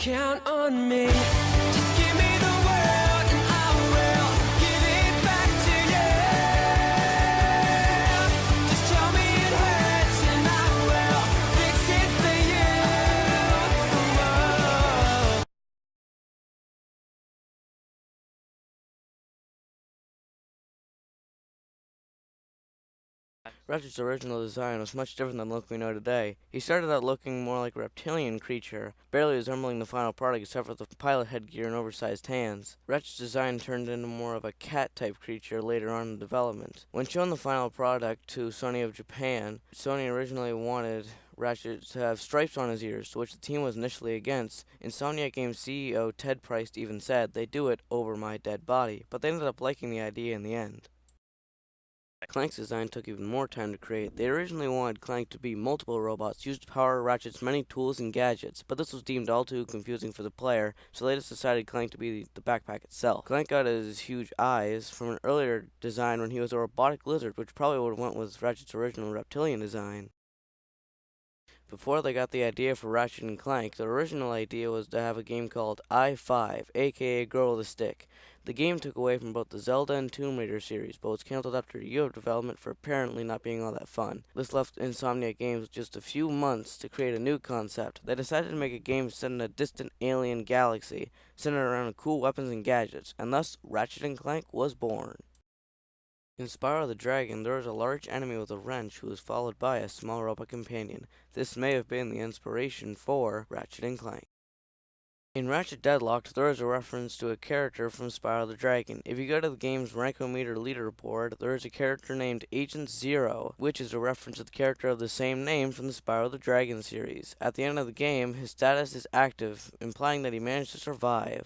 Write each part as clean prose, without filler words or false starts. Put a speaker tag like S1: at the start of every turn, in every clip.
S1: count on me. Just give me the world and I will give it back to you. Just tell me it hurts and I will fix it for you. Whoa.
S2: Ratchet's original design was much different than the look we know today. He started out looking more like a reptilian creature, barely resembling the final product except for the pilot headgear and oversized hands. Ratchet's design turned into more of a cat-type creature later on in development. When shown the final product to Sony of Japan, Sony originally wanted Ratchet to have stripes on his ears, to which the team was initially against. Insomniac Games CEO Ted Price even said, "They do it over my dead body," but they ended up liking the idea in the end. Clank's design took even more time to create. They originally wanted Clank to be multiple robots used to power Ratchet's many tools and gadgets, but this was deemed all too confusing for the player, so they just decided Clank to be the backpack itself. Clank got his huge eyes from an earlier design when he was a robotic lizard, which probably would have went with Ratchet's original reptilian design. Before they got the idea for Ratchet and Clank, the original idea was to have a game called I-5, aka Grow with a Stick. The game took away from both the Zelda and Tomb Raider series, but was cancelled after a year of development for apparently not being all that fun. This left Insomniac Games with just a few months to create a new concept. They decided to make a game set in a distant alien galaxy, centered around cool weapons and gadgets, and thus Ratchet and Clank was born. In Spyro the Dragon, there is a large enemy with a wrench who is followed by a small robot companion. This may have been the inspiration for Ratchet and Clank. In Ratchet Deadlocked, there is a reference to a character from Spyro the Dragon. If you go to the game's Rankometer leaderboard, there is a character named Agent Zero, which is a reference to the character of the same name from the Spyro the Dragon series. At the end of the game, his status is active, implying that he managed to survive.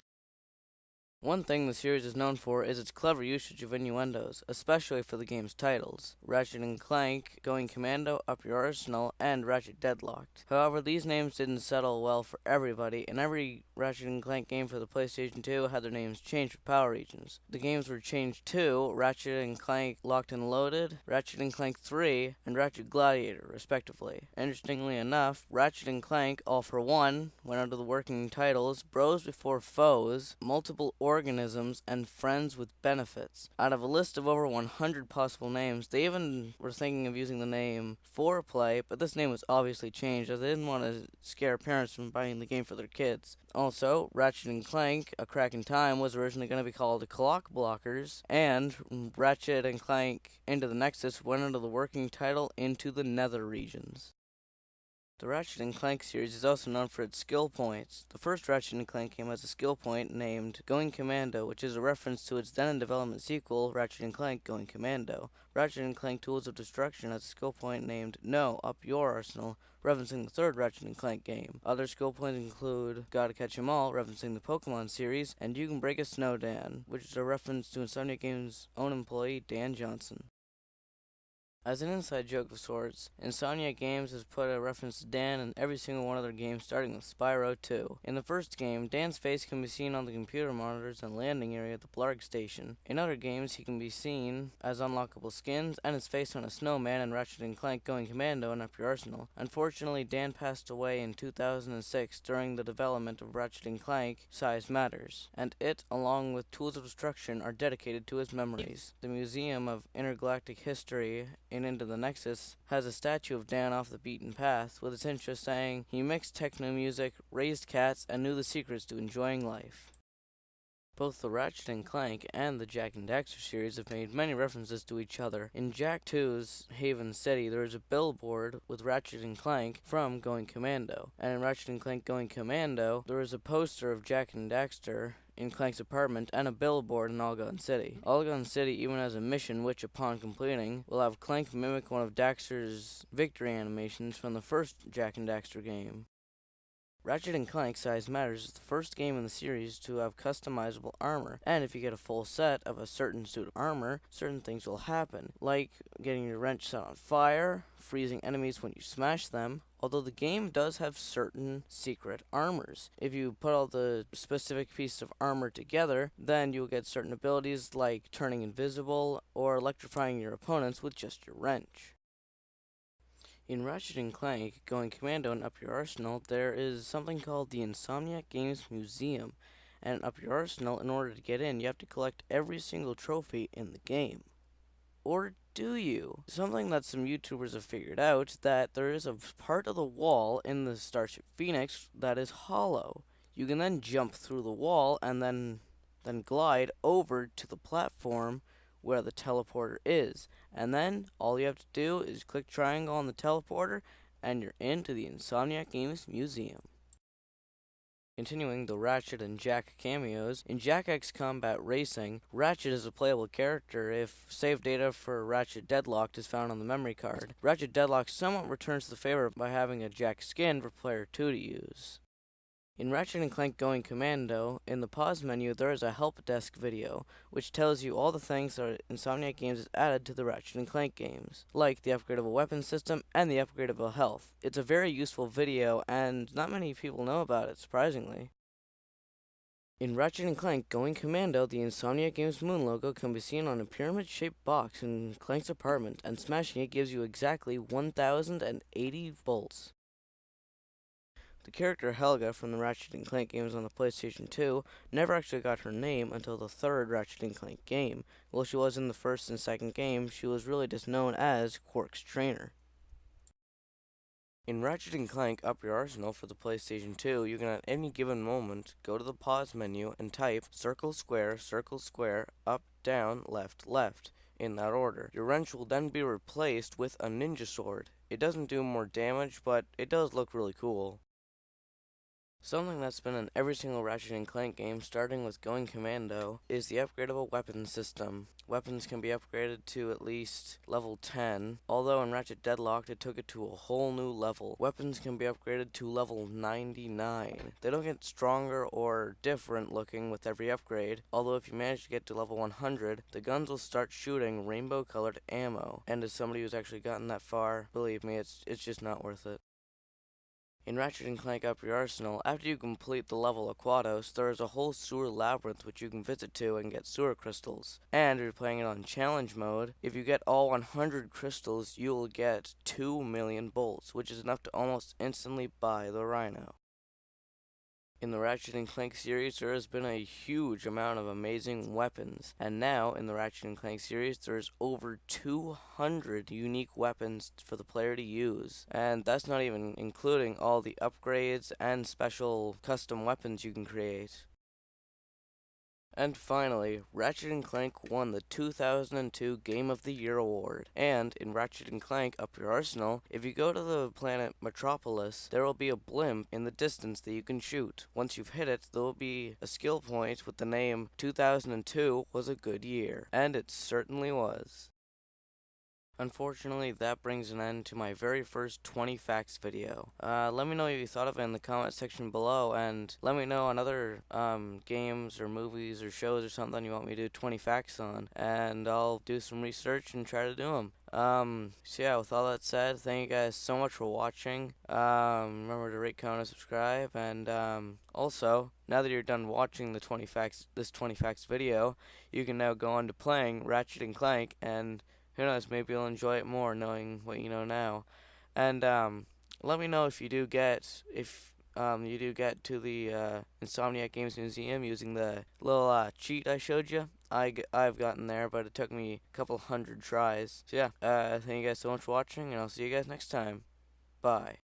S2: One thing the series is known for is its clever usage of innuendos, especially for the game's titles. Ratchet and Clank, Going Commando, Up Your Arsenal, and Ratchet Deadlocked. However, these names didn't settle well for everybody, and every Ratchet and Clank game for the PlayStation 2 had their names changed for power regions. The games were changed to Ratchet and Clank Locked and Loaded, Ratchet and Clank 3, and Ratchet Gladiator, respectively. Interestingly enough, Ratchet and Clank All for One went under the working titles Bros Before Foes, Multiple Organisms, and Friends with Benefits. Out of a list of over 100 possible names, they even were thinking of using the name Foreplay, but this name was obviously changed as they didn't want to scare parents from buying the game for their kids. Also, Ratchet and Clank A Crack in Time was originally going to be called Clock Blockers, and Ratchet and Clank Into the Nexus went under the working title Into the Nether Regions. The Ratchet and Clank series is also known for its skill points. The first Ratchet and Clank game has a skill point named Going Commando, which is a reference to its then in development sequel, Ratchet and Clank Going Commando. Ratchet and Clank Tools of Destruction has a skill point named No, Up Your Arsenal, referencing the third Ratchet and Clank game. Other skill points include Gotta Catch 'Em All, referencing the Pokemon series, and You Can Break a Snow Dan, which is a reference to Insomniac Games' own employee, Dan Johnson. As an inside joke of sorts, Insomniac Games has put a reference to Dan in every single one of their games, starting with Spyro 2. In the first game, Dan's face can be seen on the computer monitors and landing area at the Blarg station. In other games, he can be seen as unlockable skins and his face on a snowman in Ratchet and Clank Going Commando and Up Your Arsenal. Unfortunately, Dan passed away in 2006 during the development of Ratchet and Clank Size Matters, and it, along with Tools of Destruction, are dedicated to his memories. The Museum of Intergalactic History in Into the Nexus has a statue of Dan off the beaten path, with its interest saying, "He mixed techno music, raised cats, and knew the secrets to enjoying life." Both the Ratchet and Clank and the Jak and Daxter series have made many references to each other. In Jak 2's Haven City, there is a billboard with Ratchet and Clank from Going Commando. And in Ratchet and Clank Going Commando, there is a poster of Jak and Daxter in Clank's apartment and a billboard in Algon City. Algon City even has a mission which, upon completing, will have Clank mimic one of Daxter's victory animations from the first Jak and Daxter game. Ratchet and Clank Size Matters is the first game in the series to have customizable armor, and if you get a full set of a certain suit of armor, certain things will happen, like getting your wrench set on fire, freezing enemies when you smash them, although the game does have certain secret armors. If you put all the specific pieces of armor together, then you'll get certain abilities like turning invisible or electrifying your opponents with just your wrench. In Ratchet and Clank, Going Commando and Up Your Arsenal, there is something called the Insomniac Games Museum. And Up Your Arsenal, in order to get in, you have to collect every single trophy in the game. Or do you? Something that some YouTubers have figured out, that there is a part of the wall in the Starship Phoenix that is hollow. You can then jump through the wall and then glide over to the platform where the teleporter is. And then all you have to do is click triangle on the teleporter and you're into the Insomniac Games Museum. Continuing the Ratchet and Jak cameos, in Jak X Combat Racing, Ratchet is a playable character if save data for Ratchet Deadlocked is found on the memory card. Ratchet Deadlocked somewhat returns the favor by having a Jak skin for player 2 to use. In Ratchet and Clank Going Commando, in the pause menu there is a help desk video, which tells you all the things that Insomniac Games has added to the Ratchet and Clank games, like the upgradable weapon system and the upgradable health. It's a very useful video, and not many people know about it, surprisingly. In Ratchet and Clank Going Commando, the Insomniac Games Moon logo can be seen on a pyramid-shaped box in Clank's apartment, and smashing it gives you exactly 1,080 volts. The character Helga from the Ratchet and Clank games on the PlayStation 2 never actually got her name until the third Ratchet and Clank game. While she was in the first and second game, she was really just known as Quark's trainer. In Ratchet and Clank Up Your Arsenal for the PlayStation 2, you can at any given moment go to the pause menu and type circle, square, up, down, left, left, in that order. Your wrench will then be replaced with a ninja sword. It doesn't do more damage, but it does look really cool. Something that's been in every single Ratchet and Clank game, starting with Going Commando, is the upgradable weapon system. Weapons can be upgraded to at least level 10, although in Ratchet Deadlocked it took it to a whole new level. Weapons can be upgraded to level 99. They don't get stronger or different looking with every upgrade, although if you manage to get to level 100, the guns will start shooting rainbow colored ammo. And as somebody who's actually gotten that far, believe me, it's just not worth it. In Ratchet and Clank Up Your Arsenal, after you complete the level Aquatos, there is a whole sewer labyrinth which you can visit to and get sewer crystals. And if you're playing it on challenge mode, if you get all 100 crystals, you will get 2 million bolts, which is enough to almost instantly buy the Rhino. In the Ratchet and Clank series, there has been a huge amount of amazing weapons, and now in the Ratchet and Clank series, there's over 200 unique weapons for the player to use, and that's not even including all the upgrades and special custom weapons you can create. And finally, Ratchet and Clank won the 2002 Game of the Year award. And in Ratchet and Clank Up Your Arsenal, if you go to the planet Metropolis, there will be a blimp in the distance that you can shoot. Once you've hit it, there will be a skill point with the name 2002 was a good year. And it certainly was. Unfortunately, that brings an end to my very first 20 facts video. Let me know what you thought of it in the comment section below, and let me know on other games or movies or shows or something you want me to do 20 facts on, and I'll do some research and try to do them. So yeah, with all that said, thank you guys so much for watching. Remember to rate, comment, and subscribe, and also, now that you're done watching the 20 facts video, you can now go on to playing Ratchet and Clank, and who knows, maybe you'll enjoy it more knowing what you know now. And let me know if you do get to the Insomniac Games Museum using the little cheat I showed you. I've gotten there, but it took me a couple hundred tries. So yeah, thank you guys so much for watching, and I'll see you guys next time. Bye.